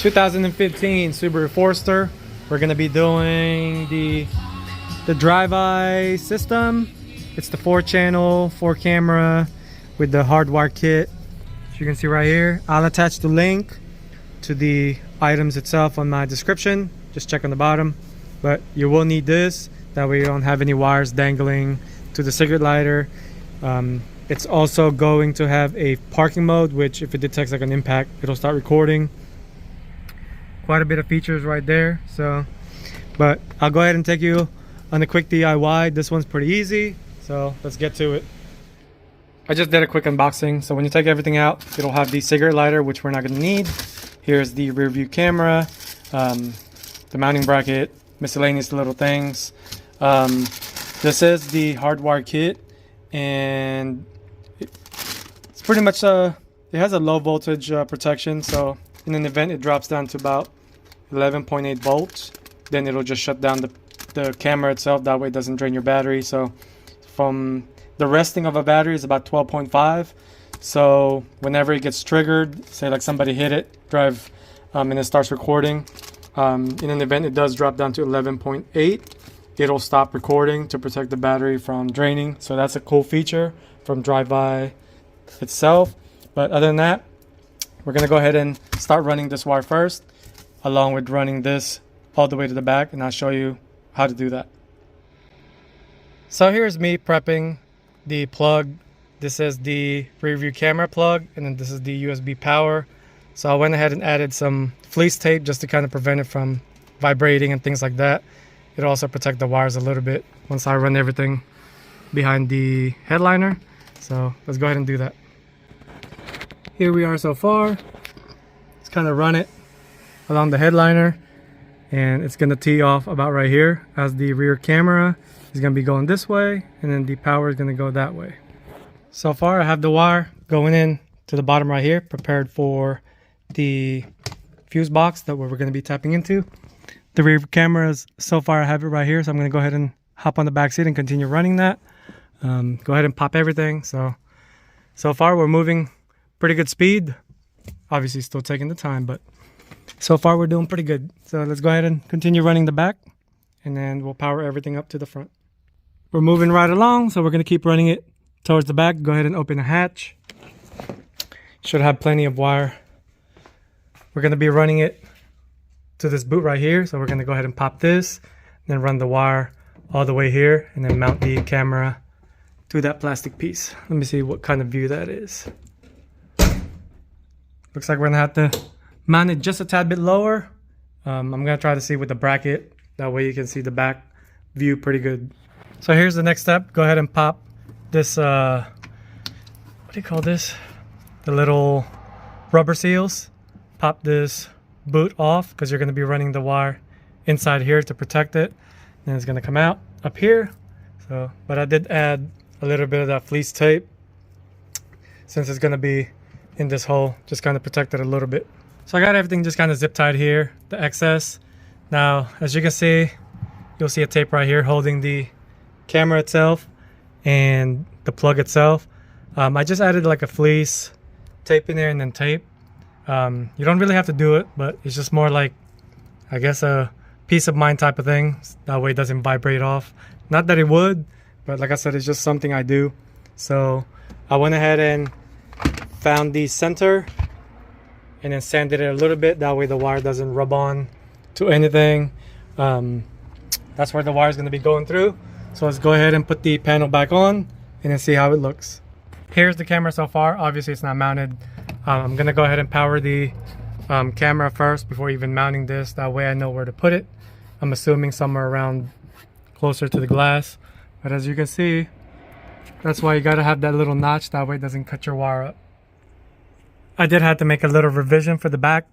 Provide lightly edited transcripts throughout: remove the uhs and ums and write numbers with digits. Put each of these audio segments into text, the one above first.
2015 Subaru Forester. We're going to be doing the drive-by system. It's the 4-channel, 4-camera with the hardwire kit. As you can see right here, I'll attach the link to the items itself on my description. Just check on the bottom. But you will need this. That way you don't have any wires dangling to the cigarette lighter. It's also going to have a parking mode, which if it detects like an impact, it'll start recording. Quite a bit of features right there. But I'll go ahead and take you on a quick DIY. This one's pretty easy, so let's get to it. I just did a quick unboxing. So when you take everything out, it'll have the cigarette lighter, which we're not going to need. Here's the rear view camera, the mounting bracket, miscellaneous little things. This is the hardwire kit, and it's pretty much it has a low voltage protection. So in an event it drops down to about 11.8 volts, then it'll just shut down the camera itself. That way it doesn't drain your battery. So from the resting of a battery is about 12.5. So whenever it gets triggered, say like somebody hit it, drive, and it starts recording, in an event it does drop down to 11.8, it'll stop recording to protect the battery from draining. So that's a cool feature from drive-by itself. But other than that, we're going to go ahead and start running this wire first, along with running this all the way to the back, and I'll show you how to do that. So here's me prepping the plug. This is the rear view camera plug, and then this is the USB power. So I went ahead and added some fleece tape just to kind of prevent it from vibrating and things like that. It'll also protect the wires a little bit once I run everything behind the headliner. So let's go ahead and do that. Here we are so far. Let's kind of run it along the headliner, and it's going to tee off about right here, as the rear camera is going to be going this way, and then the power is going to go that way. So far I have the wire going in to the bottom right here, prepared for the fuse box that we're going to be tapping into. The rear cameras, so far I have it right here, so I'm going to go ahead and hop on the back seat and continue running that. Go ahead and pop everything. So far we're moving pretty good speed. Obviously still taking the time, but so far we're doing pretty good. So let's go ahead and continue running the back, and then we'll power everything up to the front. We're moving right along, so we're going to keep running it towards the back. Go ahead and open the hatch. Should have plenty of wire. We're going to be running it to this boot right here, so we're going to go ahead and pop this, and then run the wire all the way here, and then mount the camera to that plastic piece. Let me see what kind of view that is. Looks like we're going to have to mount it just a tad bit lower. I'm going to try to see with the bracket. That way you can see the back view pretty good. So here's the next step. Go ahead and pop this, what do you call this? The little rubber seals. Pop this boot off, because you're going to be running the wire inside here to protect it. And it's going to come out up here. But I did add a little bit of that fleece tape, since it's going to be in this hole, just kind of protect it a little bit. So I got everything just kind of zip tied here, the excess. Now, as you can see, you'll see a tape right here holding the camera itself and the plug itself. I just added like a fleece tape in there and then tape. You don't really have to do it, but it's just more like, I guess, a peace of mind type of thing. That way it doesn't vibrate off. Not that it would, but like I said, it's just something I do. So I went ahead and found the center and then sanded it a little bit. That way the wire doesn't rub on to anything. That's where the wire is going to be going through. So let's go ahead and put the panel back on and then see how it looks. Here's the camera so far. Obviously it's not mounted. I'm going to go ahead and power the camera first before even mounting this. That way I know where to put it. I'm assuming somewhere around closer to the glass. But as you can see, that's why you got to have that little notch. That way it doesn't cut your wire up. I did have to make a little revision for the back.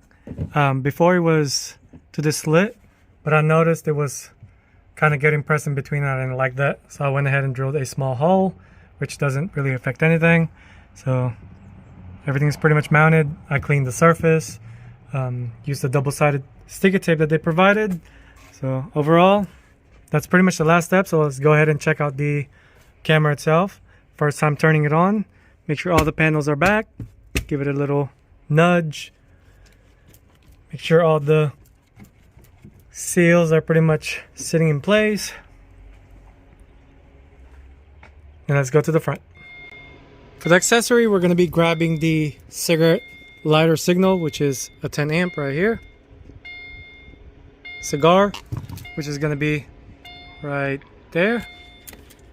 Before it was to the slit, but I noticed it was kind of getting pressed in between. I didn't like that. So I went ahead and drilled a small hole, which doesn't really affect anything. So everything's pretty much mounted. I cleaned the surface, used the double-sided sticky tape that they provided. So overall, that's pretty much the last step. So let's go ahead and check out the camera itself. First time turning it on, make sure all the panels are back. Give it a little nudge. Make sure all the seals are pretty much sitting in place. And let's go to the front. For the accessory, we're going to be grabbing the cigarette lighter signal, which is a 10 amp right here. Cigar, which is going to be right there.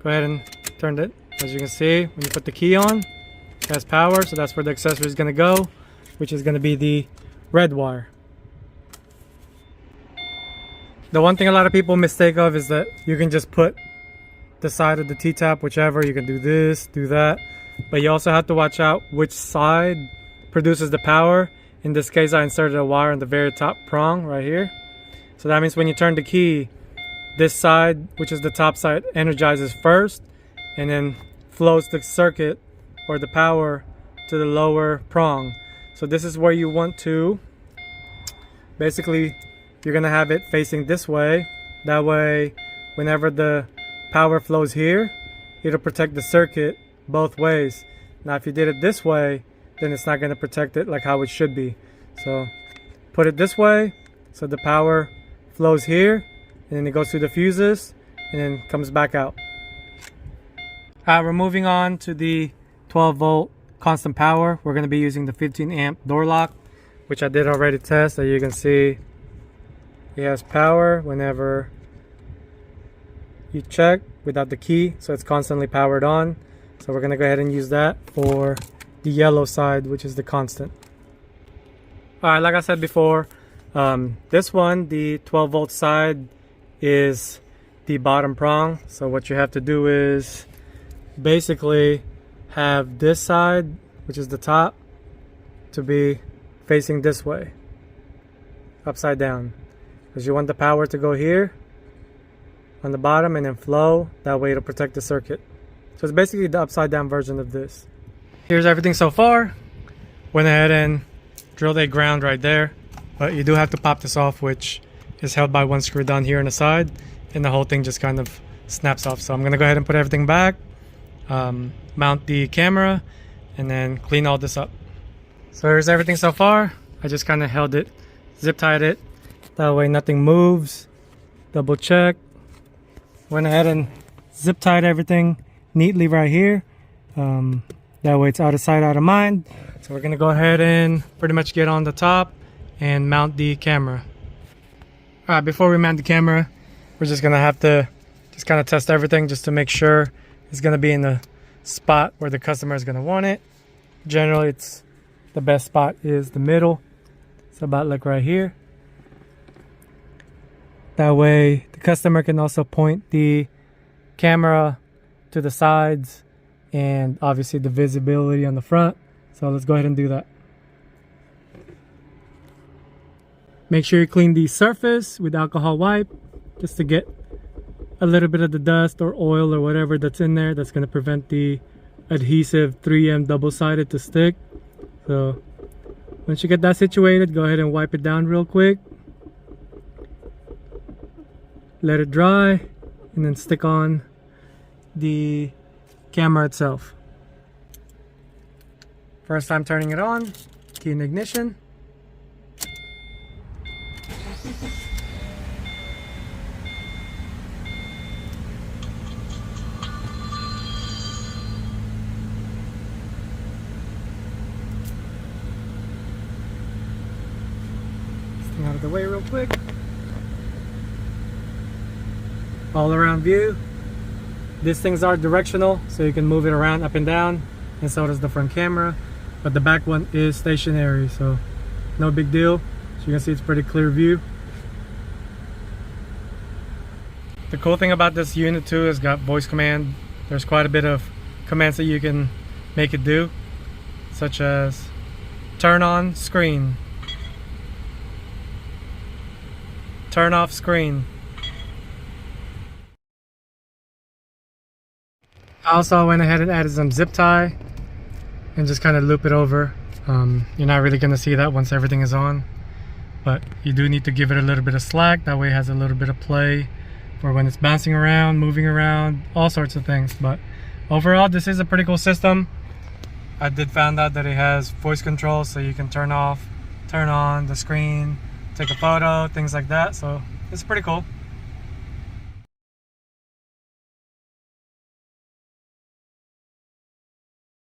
Go ahead and turn it. As you can see, when you put the key on, it has power, so that's where the accessory is going to go, which is going to be the red wire. The one thing a lot of people mistake of is that you can just put the side of the T-tap, whichever. You can do this, do that, but you also have to watch out which side produces the power. In this case, I inserted a wire on the very top prong right here. So that means when you turn the key, this side, which is the top side, energizes first and then flows the circuit or the power to the lower prong. So this is where you want to, basically, you're gonna have it facing this way. That way, whenever the power flows here, it'll protect the circuit both ways. Now, if you did it this way, then it's not gonna protect it like how it should be. So put it this way, so the power flows here, and then it goes through the fuses, and then comes back out. We're moving on to the 12 volt constant power. We're gonna be using the 15 amp door lock, which I did already test. As you can see, it has power whenever you check without the key, so it's constantly powered on. So we're gonna go ahead and use that for the yellow side, which is the constant. Alright, like I said before, this one, the 12 volt side, is the bottom prong. So what you have to do is basically have this side, which is the top, to be facing this way, upside down, because you want the power to go here on the bottom and then flow. That way it'll protect the circuit. So it's basically the upside down version of this. Here's everything so far. Went ahead and drilled a ground right there, but you do have to pop this off, which is held by one screw down here on the side, and the whole thing just kind of snaps off. So I'm gonna go ahead and put everything back, mount the camera, and then clean all this up. So here's everything so far. I just kind of held it, zip tied it, that way nothing moves. Double check. Went ahead and zip tied everything neatly right here. That way it's out of sight, out of mind. So we're gonna go ahead and pretty much get on the top and mount the camera. Alright, before we mount the camera, we're just gonna have to just kind of test everything just to make sure it's gonna be in the spot where the customer is gonna want it. Generally, it's the best spot is the middle. It's about like right here. That way the customer can also point the camera to the sides and obviously the visibility on the front. So let's go ahead and do that. Make sure you clean the surface with alcohol wipe just to get a little bit of the dust or oil or whatever that's in there that's going to prevent the adhesive 3M double-sided to stick. So once you get that situated, go ahead and wipe it down real quick. Let it dry and then stick on the camera itself. First time turning it on, key in ignition. Out of the way real quick. All around view. These things are directional, so you can move it around up and down, and so does the front camera, but the back one is stationary, so no big deal. So you can see it's pretty clear view. The cool thing about this unit too is got voice command. There's quite a bit of commands that you can make it do, such as turn on screen, turn off screen. I also went ahead and added some zip tie and just kind of loop it over. You're not really going to see that once everything is on, but you do need to give it a little bit of slack. That way it has a little bit of play for when it's bouncing around, moving around, all sorts of things. But overall, this is a pretty cool system. I did find out that it has voice control, so you can turn off turn on the screen, take a photo, things like that. So it's pretty cool.